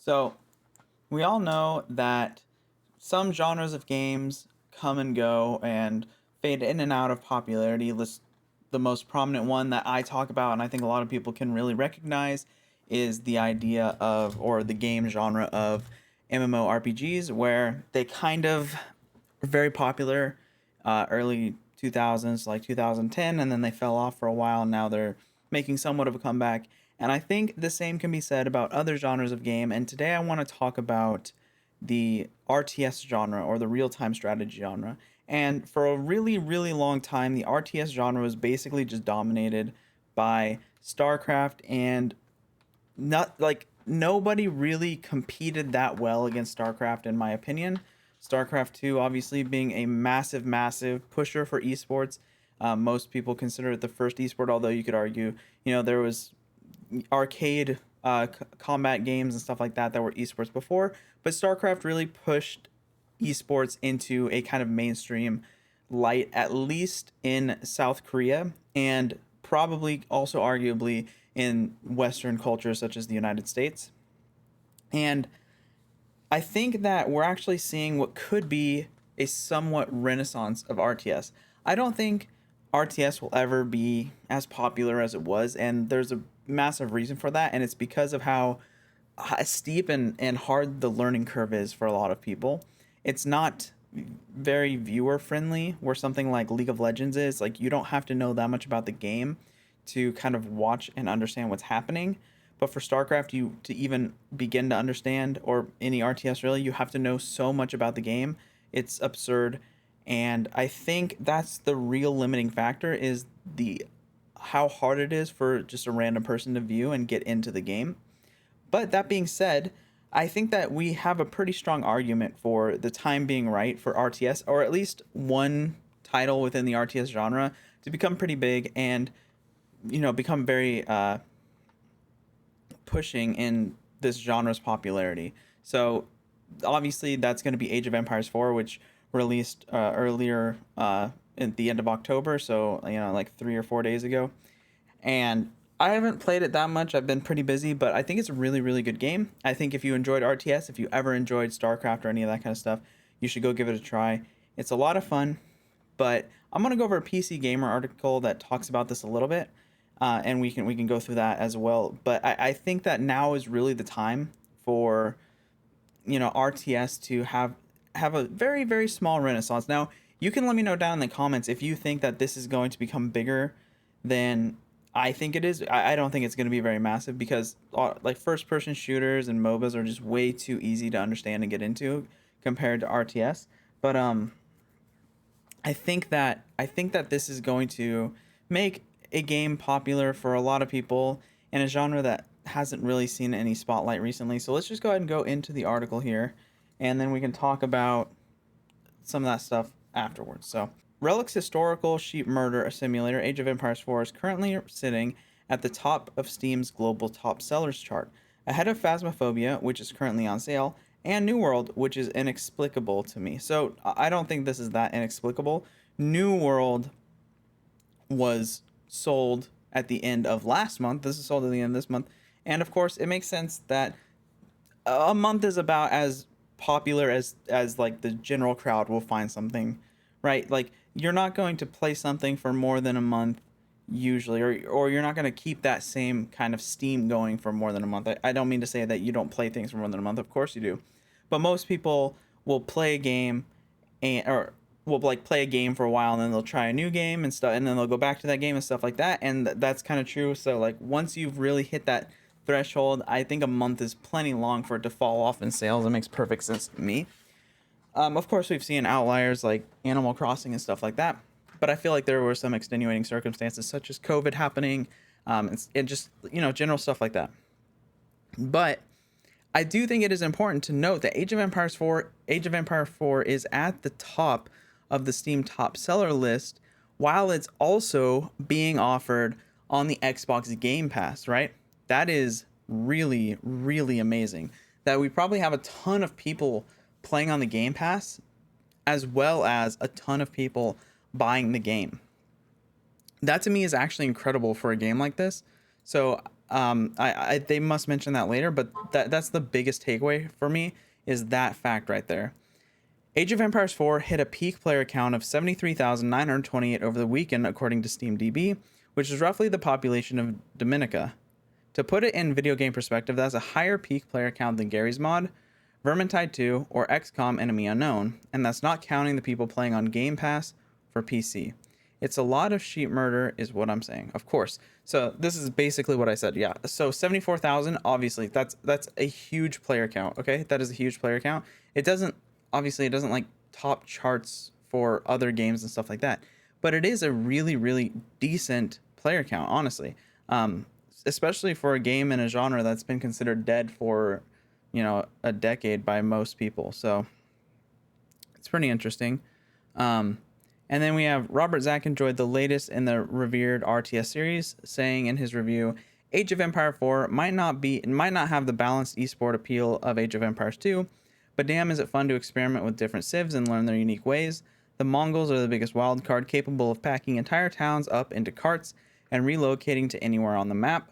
So, we all know that some genres of games come and go and fade in and out of popularity. The most prominent one that I talk about, and I think a lot of people can really recognize, is the idea of, or the game genre of MMORPGs, where they kind of were very popular early 2000s, like 2010, and then they fell off for a while. And now they're making somewhat of a comeback. And I think the same can be said about other genres of game. And today I want to talk about the RTS genre, or the real time strategy genre. And for a really, really long time, the RTS genre was basically just dominated by StarCraft, and not like nobody really competed that well against StarCraft, in my opinion. StarCraft 2 obviously being a massive, massive pusher for esports. Most people consider it the first esport, although you could argue, there was arcade combat games and stuff like that were esports before, but StarCraft really pushed esports into a kind of mainstream light, at least in South Korea, and probably also arguably in Western cultures such as the United States. And I think that we're actually seeing what could be a somewhat renaissance of RTS. I don't think RTS will ever be as popular as it was, and there's a massive reason for that, and it's because of how steep and hard the learning curve is for a lot of people. It's not very viewer friendly, where something like League of Legends is. Like, you don't have to know that much about the game to kind of watch and understand what's happening. But for StarCraft, you to even begin to understand, or any RTS really, you have to know so much about the game. It's absurd. And I think that's the real limiting factor, is the how hard it is for just a random person to view and get into the game. But that being said, I think that we have a pretty strong argument for the time being right for RTS, or at least one title within the RTS genre, to become pretty big and, become very pushing in this genre's popularity. So obviously that's going to be Age of Empires 4, which released earlier at the end of October, so like 3 or 4 days ago. And I haven't played it that much. I've been pretty busy, but I think it's a really, really good game. I think if you enjoyed RTS, if you ever enjoyed StarCraft or any of that kind of stuff, you should go give it a try. It's a lot of fun, but I'm gonna go over a PC Gamer article that talks about this a little bit, and we can go through that as well. But I think that now is really the time for RTS to have a very, very small renaissance. Now, you can let me know down in the comments if you think that this is going to become bigger than I think it is. I don't think it's going to be very massive, because like first person shooters and MOBAs are just way too easy to understand and get into compared to RTS. But I think that this is going to make a game popular for a lot of people in a genre that hasn't really seen any spotlight recently. So let's just go ahead and go into the article here, and then we can talk about some of that stuff afterwards. So, Relic's historical sheep murder simulator, Age of Empires 4, is currently sitting at the top of Steam's global top sellers chart, ahead of Phasmophobia, which is currently on sale, and New World, which is inexplicable to me. So I don't think this is that inexplicable. New World was sold at the end of last month. This is sold at the end of this month. And of course, it makes sense that a month is about as popular as like the general crowd will find something, right? Like, you're not going to play something for more than a month usually, or you're not going to keep that same kind of steam going for more than a month. I don't mean to say that you don't play things for more than a month. Of course you do. But most people will play a game, or will like play a game for a while, and then they'll try a new game and stuff, and then they'll go back to that game and stuff like that. And that's kind of true. So like, once you've really hit that threshold, I think a month is plenty long for it to fall off in sales. It makes perfect sense to me. Of course, we've seen outliers like Animal Crossing and stuff like that, but I feel like there were some extenuating circumstances, such as COVID happening, and just general stuff like that. But I do think it is important to note that Age of Empire 4 is at the top of the Steam top seller list, while it's also being offered on the Xbox Game Pass, right? That is really, really amazing. That we probably have a ton of people playing on the Game Pass, as well as a ton of people buying the game. That to me is actually incredible for a game like this. So They must mention that later, but that's the biggest takeaway for me, is that fact right there. Age of Empires 4 hit a peak player count of 73,928 over the weekend, according to SteamDB, which is roughly the population of Dominica. To put it in video game perspective, that's a higher peak player count than Gary's Mod, Vermintide 2, or XCOM Enemy Unknown, and that's not counting the people playing on Game Pass for PC. It's a lot of sheep murder, is what I'm saying, of course. So this is basically what I said. Yeah. So 74,000, obviously, that's a huge player count. Okay, that is a huge player count. It doesn't like top charts for other games and stuff like that, but it is a really decent player count, honestly. Especially for a game in a genre that's been considered dead for, a decade by most people. So it's pretty interesting. And then we have Robert Zack enjoyed the latest in the revered RTS series, saying in his review, Age of Empire 4 might not have the balanced esport appeal of Age of Empires 2, but damn is it fun to experiment with different civs and learn their unique ways. The Mongols are the biggest wildcard, capable of packing entire towns up into carts and relocating to anywhere on the map.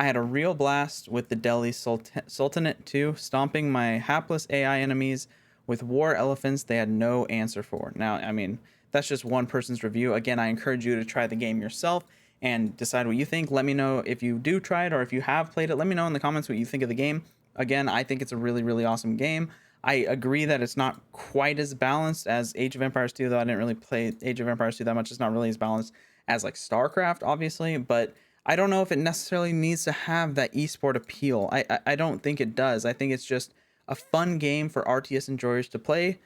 I had a real blast with the Delhi Sultanate too, stomping my hapless AI enemies with war elephants they had no answer for. Now, I mean, that's just one person's review. Again, I encourage you to try the game yourself and decide what you think. Let me know if you do try it, or if you have played it. Let me know in the comments what you think of the game. Again, I think it's a really awesome game. I agree that it's not quite as balanced as Age of Empires 2, though I didn't really play Age of Empires 2 that much. It's not really as balanced as like StarCraft, obviously, but I don't know if it necessarily needs to have that esport appeal. I don't think it does. I think it's just a fun game for RTS enjoyers to play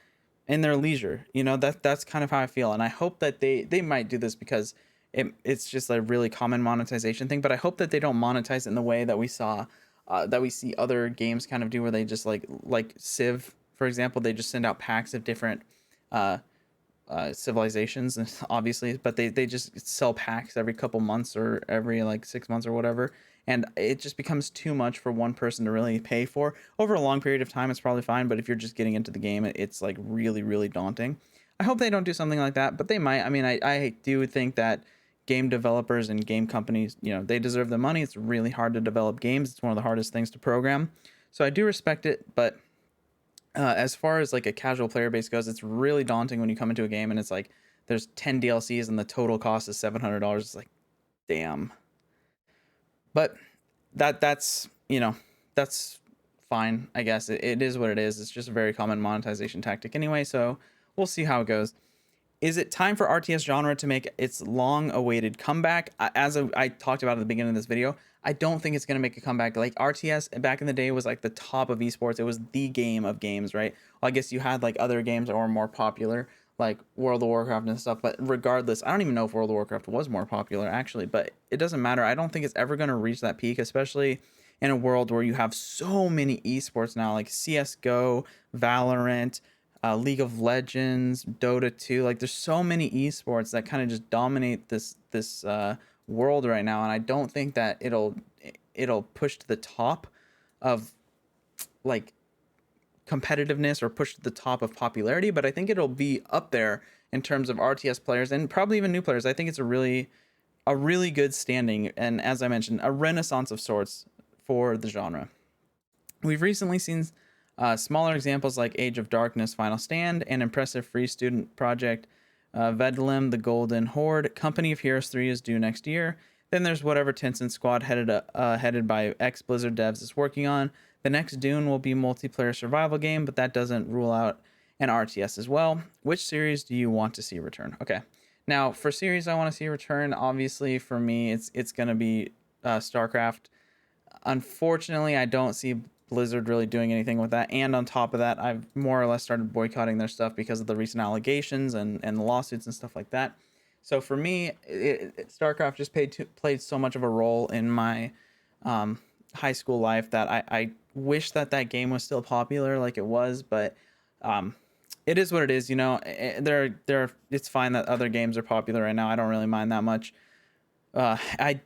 in their leisure. That's kind of how I feel, and I hope that they might do this because it's just a really common monetization thing. But I hope that they don't monetize it in the way that we see other games kind of do, where they just like Civ, for example, they just send out packs of different civilizations, and obviously, but they just sell packs every couple months or every like 6 months or whatever, and it just becomes too much for one person to really pay for. Over a long period of time, it's probably fine, but if you're just getting into the game, it's like really daunting. I hope they don't do something like that, but they might. I mean, I do think that game developers and game companies, they deserve the money. It's really hard to develop games. It's one of the hardest things to program, so I do respect it. But as far as like a casual player base goes, it's really daunting when you come into a game and it's like there's 10 DLCs and the total cost is $700. It's like, damn. But that's that's fine, I guess. It is what it is. It's just a very common monetization tactic anyway, so we'll see how it goes. Is it time for RTS genre to make its long-awaited comeback? As I talked about at the beginning of this video, I don't think it's going to make a comeback. Like, RTS back in the day was like the top of esports. It was the game of games, right? Well, I guess you had like other games that were more popular, like World of Warcraft and stuff. But regardless, I don't even know if World of Warcraft was more popular, actually. But it doesn't matter. I don't think it's ever going to reach that peak, especially in a world where you have so many esports now, like CSGO, Valorant, League of Legends, Dota 2. Like, there's so many esports that kind of just dominate this world right now, and I don't think that it'll push to the top of like competitiveness or push to the top of popularity, but I think it'll be up there in terms of RTS players and probably even new players. I think it's a really good standing, and as I mentioned, a renaissance of sorts for the genre. We've recently seen smaller examples like Age of Darkness Final Stand, and impressive free student project Vedlim The Golden Horde. Company of Heroes 3 is due next year. Then there's whatever Tencent squad headed by ex-Blizzard devs is working on. The next Dune will be multiplayer survival game, but that doesn't rule out an RTS as well. Which series do you want to see return? Okay, now for series I want to see return, obviously for me it's gonna be StarCraft. Unfortunately, I don't see Blizzard really doing anything with that, and on top of that, I've more or less started boycotting their stuff because of the recent allegations and the lawsuits and stuff like that. So for me, StarCraft just played so much of a role in my high school life that I wish that game was still popular like it was, but it is what it is. It's fine that other games are popular right now. I don't really mind that much. I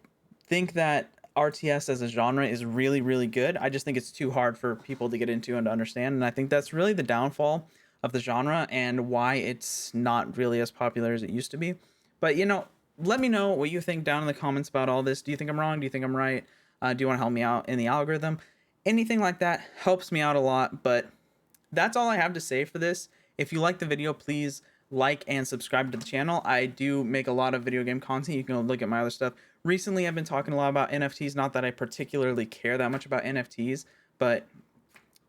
think that RTS as a genre is really good. I just think it's too hard for people to get into and to understand, and I think that's really the downfall of the genre and why it's not really as popular as it used to be. But let me know what you think down in the comments about all this. Do you think I'm wrong? Do you think I'm right? Do you want to help me out in the algorithm? Anything like that helps me out a lot. But that's all I have to say for this. If you like the video, please like and subscribe to the channel. I do make a lot of video game content. You can go look at my other stuff. Recently, I've been talking a lot about NFTs. Not that I particularly care that much about NFTs, but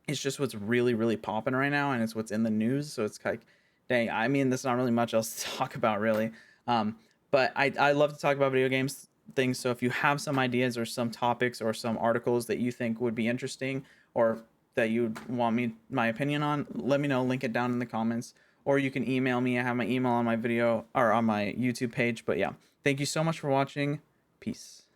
it's just what's really, really popping right now, and it's what's in the news. So it's like, dang, I mean, there's not really much else to talk about, really. Um, but I love to talk about video games things. So if you have some ideas or some topics or some articles that you think would be interesting or that you want my opinion on, let me know. Link it down in the comments, or you can email me. I have my email on my video or on my YouTube page. But yeah, thank you so much for watching. Peace.